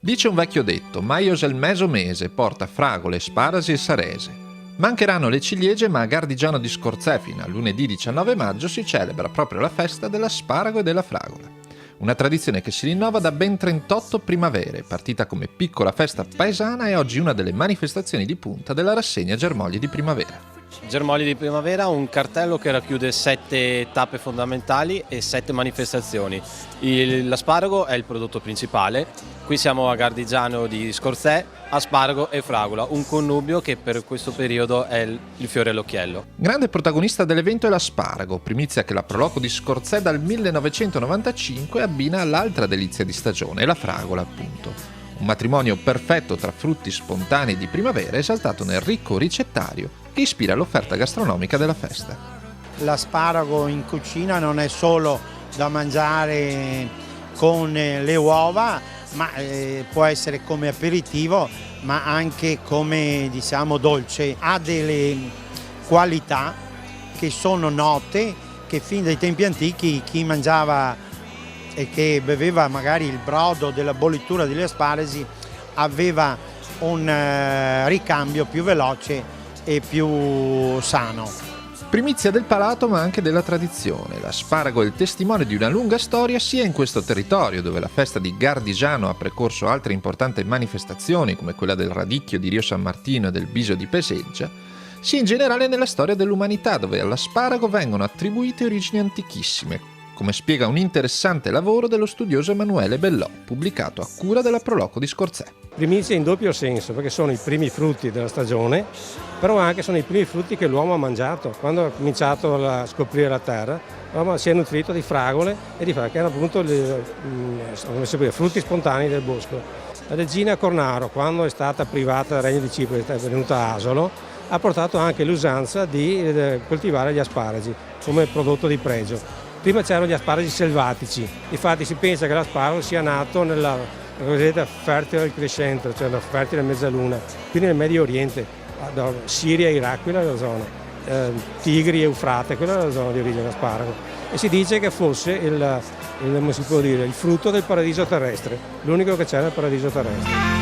Dice un vecchio detto, maios el meso mese porta fragole, sparasi e sarese. Mancheranno le ciliegie, ma a Gardigiano di Scorzè fino a lunedì 19 maggio si celebra proprio la festa dell'asparago e della fragola. Una tradizione che si rinnova da ben 38 primavere, partita come piccola festa paesana e oggi una delle manifestazioni di punta della rassegna Germogli di Primavera. Germogli di Primavera, un cartello che racchiude 7 tappe fondamentali e 7 manifestazioni. L'asparago è il prodotto principale, qui siamo a Gardigiano di Scorzè, asparago e fragola, un connubio che per questo periodo è il fiore all'occhiello. Grande protagonista dell'evento è l'asparago, primizia che la Proloco di Scorzè dal 1995 abbina all'altra delizia di stagione, la fragola appunto. Un matrimonio perfetto tra frutti spontanei di primavera esaltato nel ricco ricettario che ispira l'offerta gastronomica della festa. L'asparago in cucina non è solo da mangiare con le uova, ma può essere come aperitivo, ma anche come dolce. Ha delle qualità che sono note, che fin dai tempi antichi chi mangiava e che beveva magari il brodo della bollitura degli asparagi aveva un ricambio più veloce e più sano. Primizia del palato ma anche della tradizione. L'asparago è il testimone di una lunga storia sia in questo territorio dove la festa di Gardigiano ha precorso altre importanti manifestazioni come quella del radicchio di Rio San Martino e del Biso di Peseggia, sia in generale nella storia dell'umanità dove all'asparago vengono attribuite origini antichissime, come spiega un interessante lavoro dello studioso Emanuele Bellò, pubblicato a cura della Proloco di Scorzè. Primizia in doppio senso, perché sono i primi frutti della stagione, però anche sono i primi frutti che l'uomo ha mangiato. Quando ha cominciato a scoprire la terra, l'uomo si è nutrito di fragole e di fragole, che erano appunto frutti spontanei del bosco. La regina Cornaro, quando è stata privata del regno di Cipro, è venuta a Asolo, ha portato anche l'usanza di coltivare gli asparagi come prodotto di pregio. Prima c'erano gli asparagi selvatici, infatti si pensa che l'asparago sia nato nella cosiddetta fertile crescente, cioè la fertile mezzaluna, quindi nel Medio Oriente, Siria e Iraq, quella è la zona, Tigri e Eufrate, quella è la zona di origine dell'asparago. E si dice che fosse il frutto del paradiso terrestre, l'unico che c'è nel paradiso terrestre.